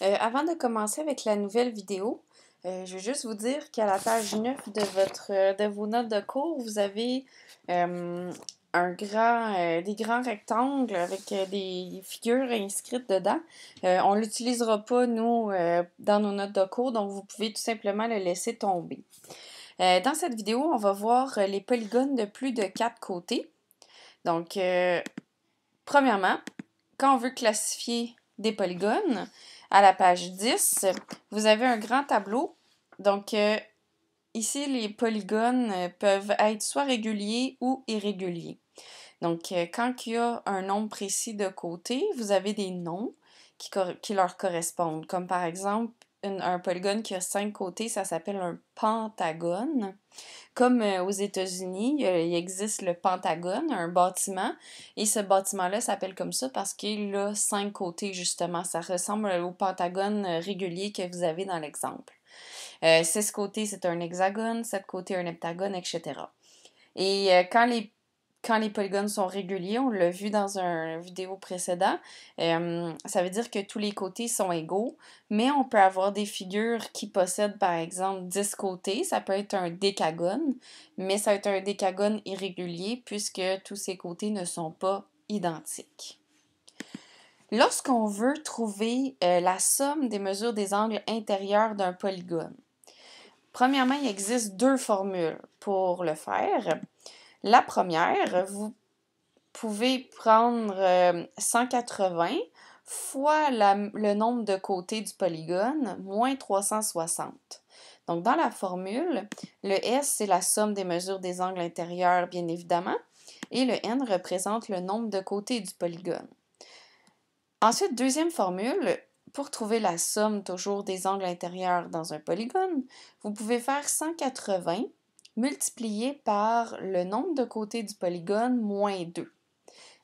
Avant de commencer avec la nouvelle vidéo, je veux juste vous dire qu'à la page 9 de vos notes de cours, vous avez euh, des grands rectangles avec des figures inscrites dedans. On ne l'utilisera pas, nous, dans nos notes de cours, donc vous pouvez tout simplement le laisser tomber. Dans cette vidéo, on va voir les polygones de plus de 4 côtés. Donc, premièrement, quand on veut classifier des polygones, à la page 10, vous avez un grand tableau. Donc, ici, les polygones peuvent être soit réguliers ou irréguliers. Donc, quand il y a un nombre précis de côtés, vous avez des noms qui leur correspondent. Comme par exemple, un polygone qui a 5 côtés, ça s'appelle un pentagone. Comme aux États-Unis, il existe le Pentagone, un bâtiment, et ce bâtiment-là s'appelle comme ça parce qu'il a 5 côtés, justement. Ça ressemble au pentagone régulier que vous avez dans l'exemple. 6 côtés, c'est un hexagone, 7 côtés, un heptagone, etc. Et quand les polygones sont réguliers, on l'a vu dans une vidéo précédent, ça veut dire que tous les côtés sont égaux, mais on peut avoir des figures qui possèdent par exemple 10 côtés, ça peut être un décagone, mais ça va être un décagone irrégulier puisque tous ces côtés ne sont pas identiques. Lorsqu'on veut trouver la somme des mesures des angles intérieurs d'un polygone, premièrement, il existe deux formules pour le faire. La première, vous pouvez prendre 180 fois le nombre de côtés du polygone moins 360. Donc, dans la formule, le S, c'est la somme des mesures des angles intérieurs, bien évidemment, et le N représente le nombre de côtés du polygone. Ensuite, deuxième formule, pour trouver la somme toujours des angles intérieurs dans un polygone, vous pouvez faire 180 multiplié par le nombre de côtés du polygone moins 2.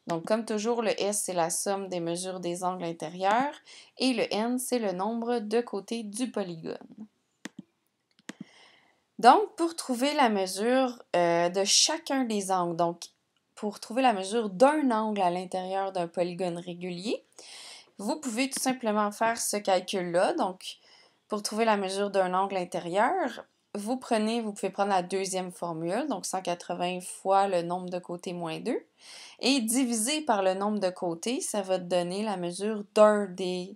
Donc, comme toujours, le S, c'est la somme des mesures des angles intérieurs et le N, c'est le nombre de côtés du polygone. Donc, pour trouver la mesure de chacun des angles, donc pour trouver la mesure d'un angle à l'intérieur d'un polygone régulier, vous pouvez tout simplement faire ce calcul-là. Donc, pour trouver la mesure d'un angle intérieur, vous pouvez prendre la deuxième formule, donc 180 fois le nombre de côtés moins 2, et diviser par le nombre de côtés, ça va te donner la mesure d'un des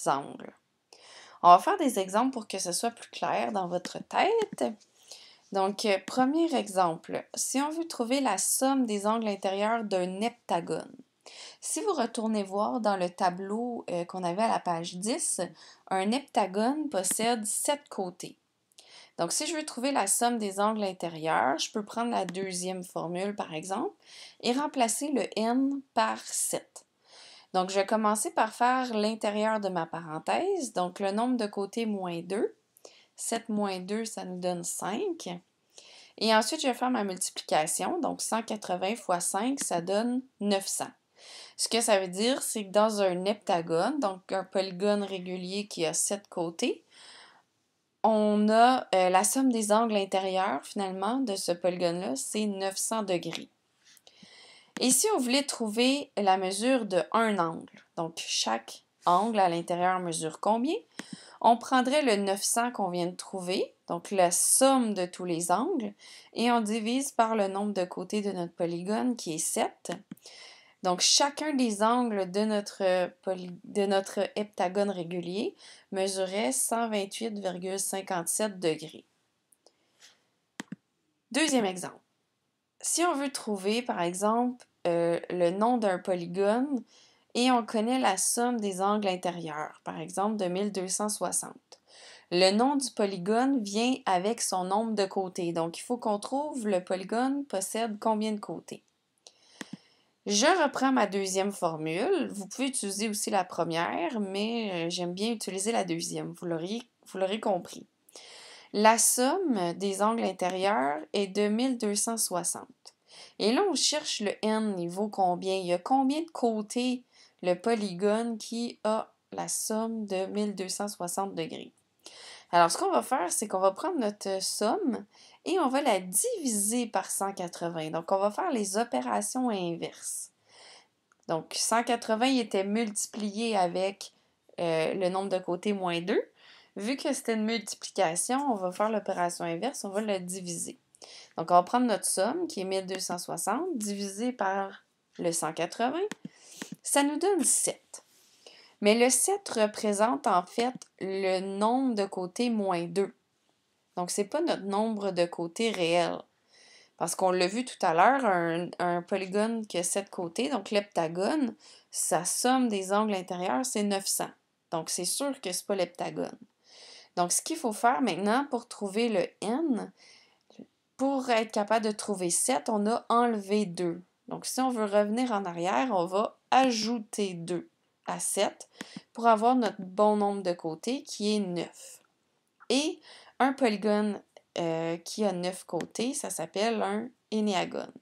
angles. On va faire des exemples pour que ce soit plus clair dans votre tête. Donc, premier exemple, si on veut trouver la somme des angles intérieurs d'un heptagone, si vous retournez voir dans le tableau qu'on avait à la page 10, un heptagone possède 7 côtés. Donc, si je veux trouver la somme des angles intérieurs, je peux prendre la deuxième formule, par exemple, et remplacer le n par 7. Donc, je vais commencer par faire l'intérieur de ma parenthèse, donc le nombre de côtés moins 2. 7 moins 2, ça nous donne 5. Et ensuite, je vais faire ma multiplication, donc 180 fois 5, ça donne 900. Ce que ça veut dire, c'est que dans un heptagone, donc un polygone régulier qui a 7 côtés, on a la somme des angles intérieurs, finalement, de ce polygone-là, c'est 900 degrés. Et si on voulait trouver la mesure de un angle, donc chaque angle à l'intérieur mesure combien? On prendrait le 900 qu'on vient de trouver, donc la somme de tous les angles, et on divise par le nombre de côtés de notre polygone qui est 7. Donc, chacun des angles de notre heptagone régulier mesurait 128,57 degrés. Deuxième exemple. Si on veut trouver, par exemple, le nom d'un polygone et on connaît la somme des angles intérieurs, par exemple de 1260. Le nom du polygone vient avec son nombre de côtés. Donc, il faut qu'on trouve le polygone possède combien de côtés. Je reprends ma deuxième formule. Vous pouvez utiliser aussi la première, mais j'aime bien utiliser la deuxième. Vous l'aurez compris. La somme des angles intérieurs est de 1260. Et là, on cherche le n, il vaut combien? Il y a combien de côtés le polygone qui a la somme de 1260 degrés? Alors, ce qu'on va faire, c'est qu'on va prendre notre somme et on va la diviser par 180. Donc, on va faire les opérations inverses. Donc, 180 était multiplié avec le nombre de côtés moins 2. Vu que c'était une multiplication, on va faire l'opération inverse, on va le diviser. Donc, on va prendre notre somme, qui est 1260, divisé par le 180. Ça nous donne 7. Mais le 7 représente en fait le nombre de côtés moins 2. Donc, ce n'est pas notre nombre de côtés réel. Parce qu'on l'a vu tout à l'heure, un polygone qui a 7 côtés, donc l'heptagone, sa somme des angles intérieurs, c'est 900. Donc, c'est sûr que ce n'est pas l'heptagone. Donc, ce qu'il faut faire maintenant pour trouver le n, pour être capable de trouver 7, on a enlevé 2. Donc, si on veut revenir en arrière, on va ajouter 2 à 7 pour avoir notre bon nombre de côtés qui est 9. Et un polygone qui a 9 côtés, ça s'appelle un énéagone.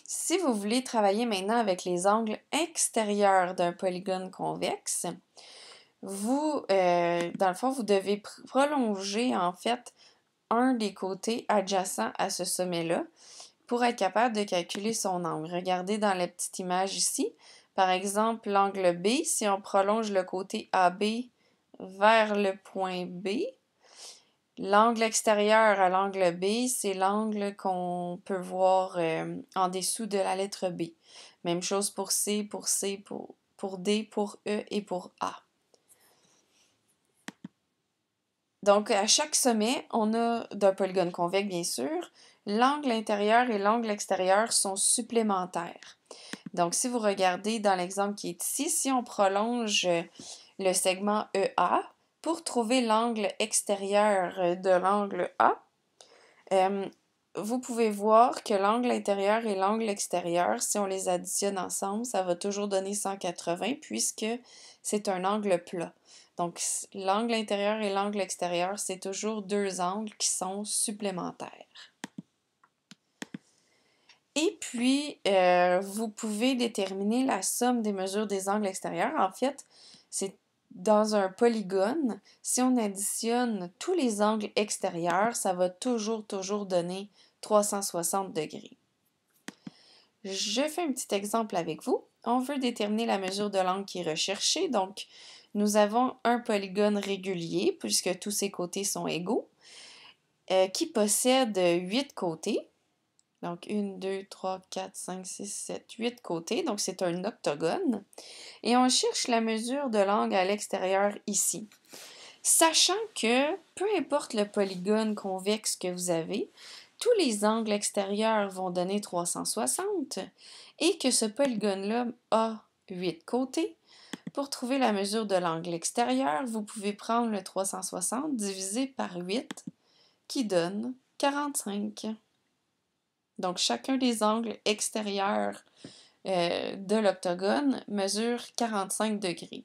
Si vous voulez travailler maintenant avec les angles extérieurs d'un polygone convexe, vous, dans le fond, vous devez prolonger en fait un des côtés adjacents à ce sommet-là pour être capable de calculer son angle. Regardez dans la petite image ici. Par exemple, l'angle B, si on prolonge le côté AB vers le point B, l'angle extérieur à l'angle B, c'est l'angle qu'on peut voir en dessous de la lettre B. Même chose pour C, pour D, pour E et pour A. Donc, à chaque sommet, on a d'un polygone convexe, bien sûr, l'angle intérieur et l'angle extérieur sont supplémentaires. Donc, si vous regardez dans l'exemple qui est ici, si on prolonge le segment EA pour trouver l'angle extérieur de l'angle A, vous pouvez voir que l'angle intérieur et l'angle extérieur, si on les additionne ensemble, ça va toujours donner 180 puisque c'est un angle plat. Donc, l'angle intérieur et l'angle extérieur, c'est toujours deux angles qui sont supplémentaires. Et puis, vous pouvez déterminer la somme des mesures des angles extérieurs. En fait, c'est dans un polygone, si on additionne tous les angles extérieurs, ça va toujours donner 360 degrés. Je fais un petit exemple avec vous. On veut déterminer la mesure de l'angle qui est recherché. Donc, nous avons un polygone régulier, puisque tous ses côtés sont égaux, qui possède 8 côtés. Donc, 1, 2, 3, 4, 5, 6, 7, 8 côtés. Donc, c'est un octogone. Et on cherche la mesure de l'angle à l'extérieur ici. Sachant que, peu importe le polygone convexe que vous avez, tous les angles extérieurs vont donner 360 et que ce polygone-là a 8 côtés. Pour trouver la mesure de l'angle extérieur, vous pouvez prendre le 360 divisé par 8 qui donne 45. Donc, chacun des angles extérieurs de l'octogone mesure 45 degrés.